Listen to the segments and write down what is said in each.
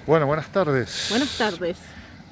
Bueno, buenas tardes. Buenas tardes,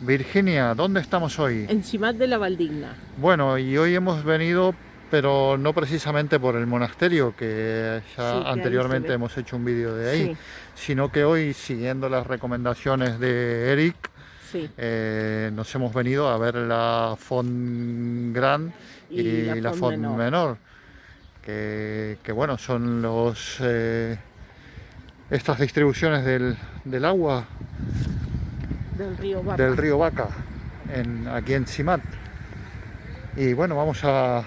Virginia, ¿dónde estamos hoy? en Simat de la Valdigna. Bueno, y hoy hemos venido, pero no precisamente por el monasterio, que ya Sí, que ahí anteriormente se ve. hemos hecho un vídeo de ahí, Sí, sino que hoy, siguiendo las recomendaciones de Eric, sí. nos hemos venido a ver la Font Grand Y la y la Font Font Menor. Menor, que bueno, son estas distribuciones del agua Del río Vaca. del río Vaca, aquí en Simat. Y bueno, Vamos a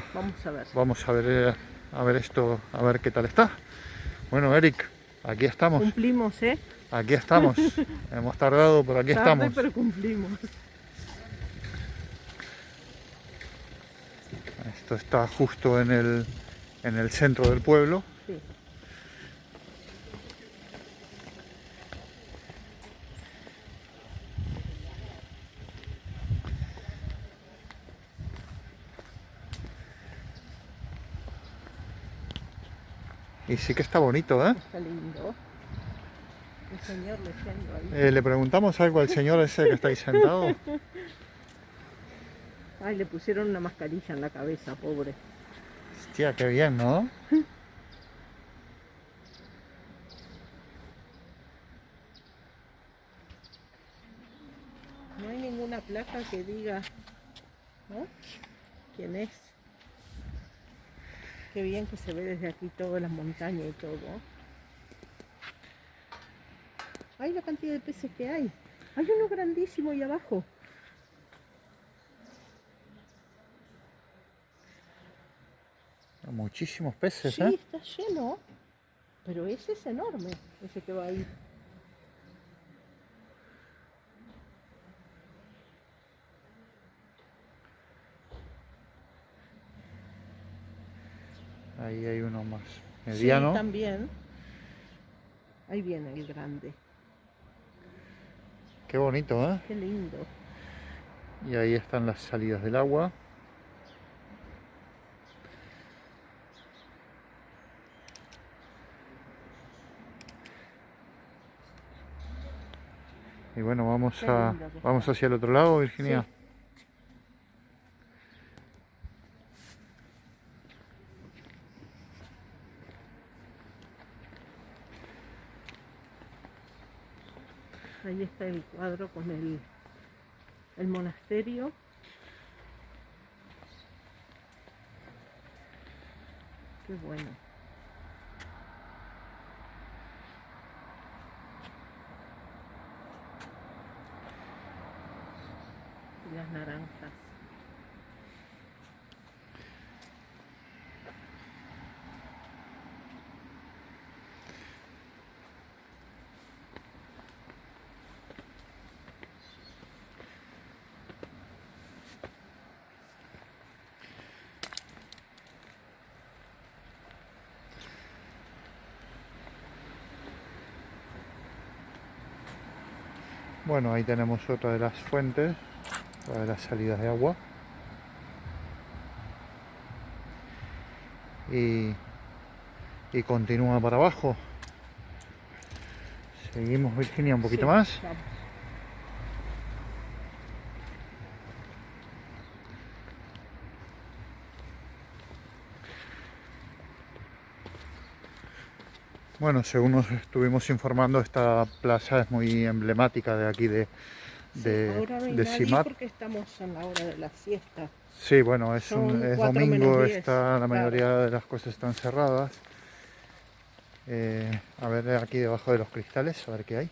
ver. vamos a ver esto, a ver qué tal está. Bueno, Eric, aquí estamos, Cumplimos, ¿eh? aquí estamos. Hemos tardado, pero aquí Tarde, estamos. pero cumplimos. Esto está justo en el centro del pueblo. Sí. Y sí que está bonito, ¿eh? Está lindo. El señor leyendo ahí. Le preguntamos algo al señor ese que está ahí sentado. Ay, le pusieron una mascarilla en la cabeza, pobre. Hostia, qué bien, ¿no? No hay ninguna placa que diga, ¿no? ¿Quién es? Qué bien que se ve desde aquí todas las montañas y todo. Ay, la cantidad de peces que hay. Hay uno grandísimo ahí abajo. Muchísimos peces, Sí, ¿eh? está lleno. Pero ese es enorme, ese que va ahí. Ahí hay uno más mediano. Sí, también. Ahí viene el grande. Qué bonito, ¿eh? Qué lindo. Y ahí están las salidas del agua. Y bueno, Qué lindo que vamos está. hacia el otro lado, Virginia. Sí. Ahí está el cuadro con el monasterio. Qué bueno. Y las naranjas. Bueno, ahí tenemos otra de las fuentes, otra de las salidas de agua. Y continúa para abajo. Seguimos, Virginia, un poquito Sí, más. vamos. Bueno, según nos estuvimos informando, esta plaza es muy emblemática de aquí de Ahora no hay de nadie Simat. porque estamos en la hora de la siesta. Sí, bueno, es Son es 4 domingo, menos 10, la claro. mayoría de las cosas están cerradas. A ver aquí debajo de los cristales, a ver qué hay.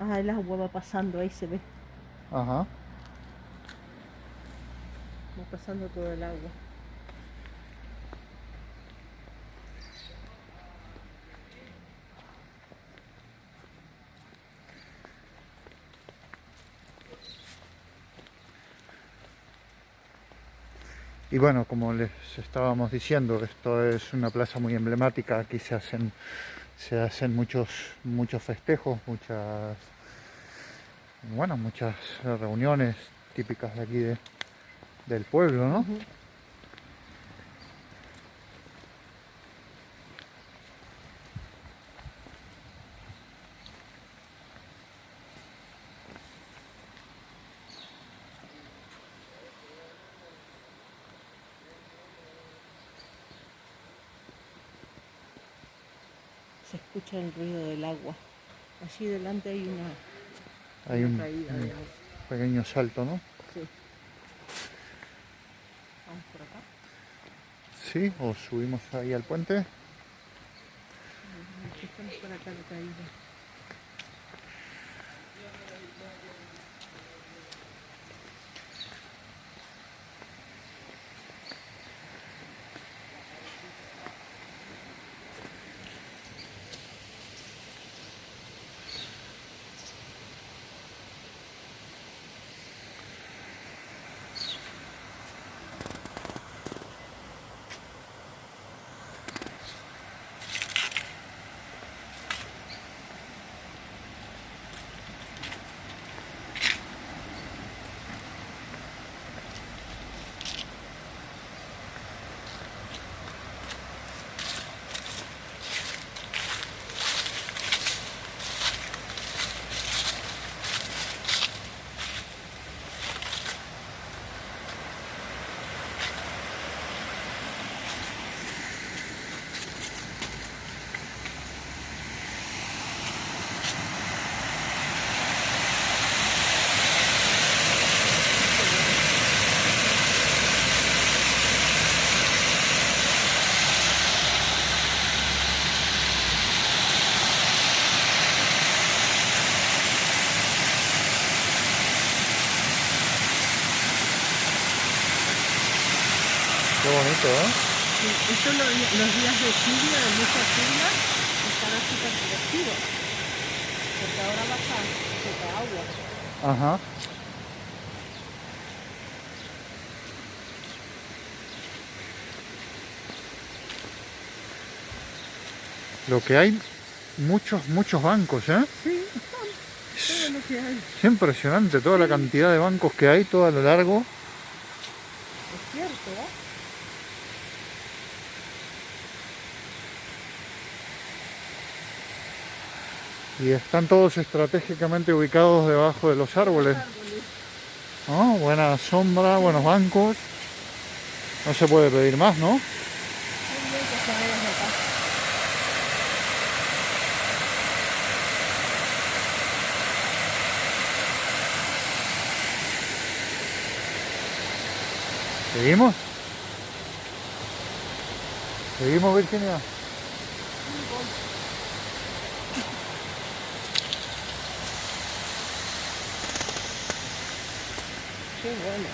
Ah, el agua va pasando, ahí se ve. Ajá. Va pasando todo el agua. Y bueno, como les estábamos diciendo, esto es una plaza muy emblemática. Aquí se hacen muchos festejos, muchas reuniones, típicas de aquí del pueblo, ¿no? Ujú. Se escucha el ruido del agua. Allí delante hay Hay una un caída de agua. pequeño salto, ¿no? Sí. Vamos por acá. Sí, o subimos ahí al puente. Estamos por acá la caída. Qué bonito, ¿eh? Sí, esto los días de lluvia, de mucha lluvia, estará súper divertido. Porque ahora baja poca agua. Ajá. Lo que hay, muchos bancos, ¿eh? Sí, todo lo que hay. Es impresionante toda la cantidad de bancos que hay, todo a lo largo. Es cierto, ¿eh? Y están todos estratégicamente ubicados debajo de los árboles. ¿No? Buena sombra, buenos bancos. No se puede pedir más, ¿no? Muy bien que se vayan de acá. ¿Seguimos? ¿Seguimos, Virginia? Qué bueno.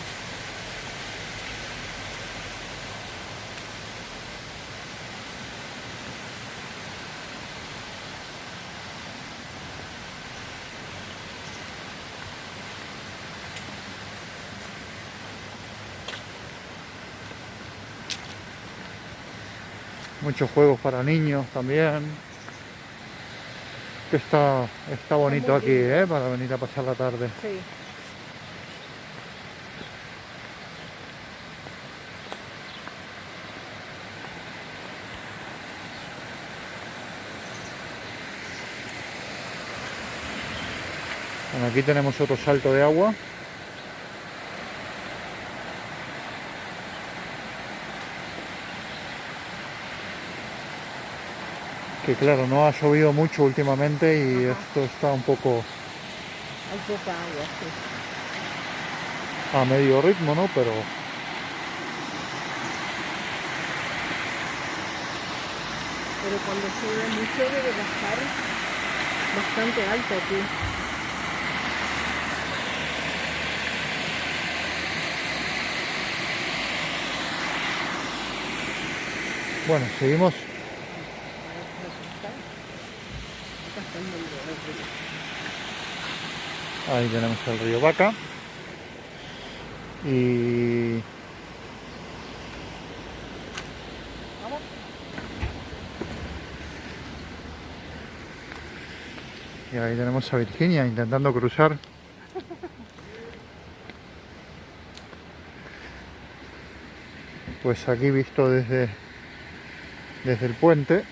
Muchos juegos para niños también. Que está bonito muy aquí, lindo. para venir a pasar la tarde. Sí. Bueno, aquí tenemos otro salto de agua. Que claro, no ha llovido mucho últimamente y Ajá. esto está un poco Hay poca agua, sí. a medio ritmo, ¿no? Pero Pero cuando sube mucho debe bajar bastante alto aquí. bueno, seguimos. Acá está el nombre del río. Ahí tenemos el río Vaca. Y Vamos. ahí tenemos a Virginia intentando cruzar. Pues aquí visto desde el puente.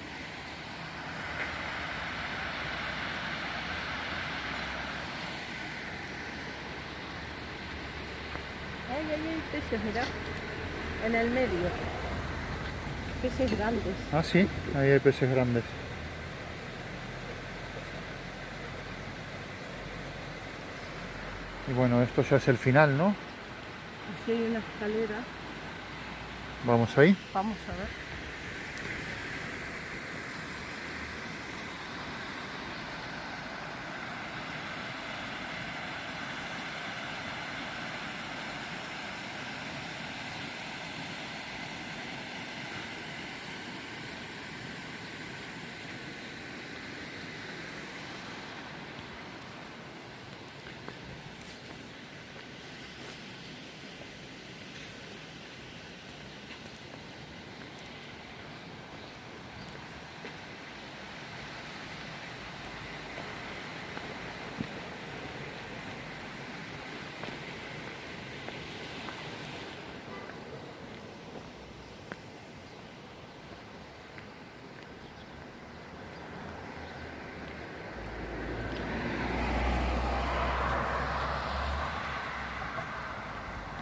Hay peces, mirá, en el medio. Peces grandes. Ah, sí, ahí hay peces grandes. Y bueno, esto ya es el final, ¿no? Aquí hay una escalera. Vamos ahí. Vamos a ver.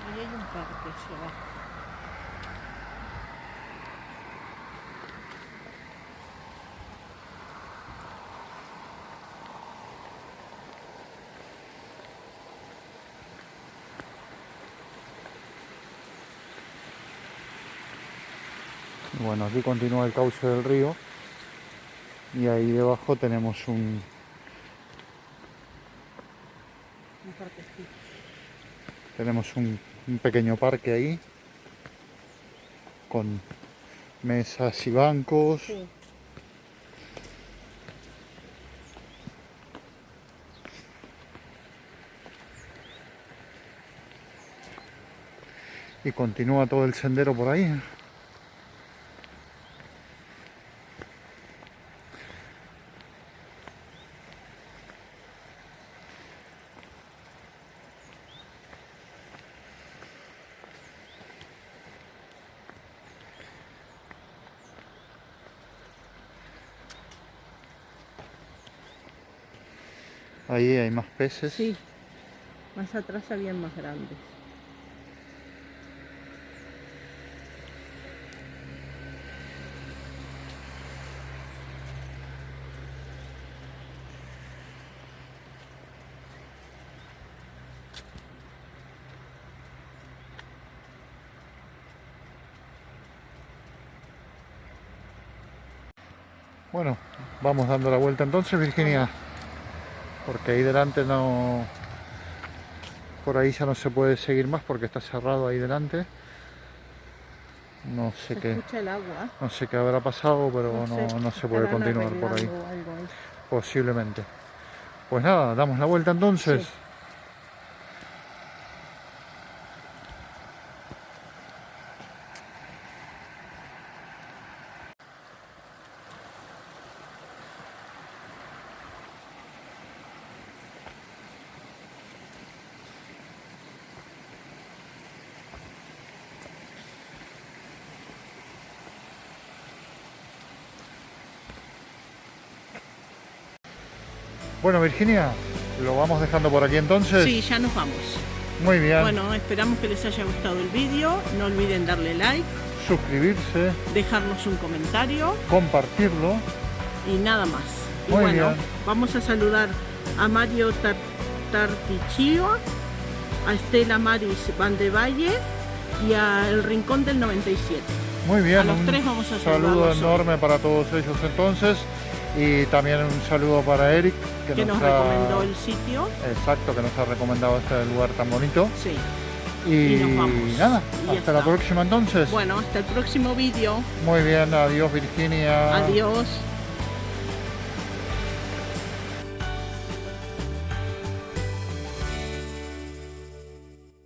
Ahí hay un parque hacia abajo. Bueno, aquí continúa el cauce del río y ahí debajo tenemos un parquecito. un pequeño parque ahí con mesas y bancos. Sí. Y continúa todo el sendero por ahí. Ahí hay más peces. Sí, más atrás habían más grandes. Bueno, vamos dando la vuelta entonces, Virginia, porque ahí delante no, por ahí ya no se puede seguir más porque está cerrado ahí delante. No sé Se escucha el agua. no sé qué habrá pasado, pero no se puede estarán continuar por ahí, arreglando algo ahí. posiblemente. Pues nada, damos la vuelta entonces. Sí. Bueno, Virginia, lo vamos dejando por aquí entonces. Sí, ya nos vamos. Muy bien. Bueno, esperamos que les haya gustado el vídeo. No olviden darle like, Suscribirse, dejarnos un comentario compartirlo. y nada más. Y Muy bueno, bien. vamos a saludar a Mario Tartichio, a Estela Maris Van de Valle y a El Rincón del 97. Muy bien. A los un tres vamos a saludo saludarlos enorme para todos ellos entonces. Y también un saludo para Eric, que nos recomendó el sitio. Exacto, que nos ha recomendado este lugar tan bonito. Sí. Y nos vamos. nada, Y ya hasta la está. próxima entonces. Bueno, hasta el próximo vídeo. Muy bien, adiós Virginia. Adiós.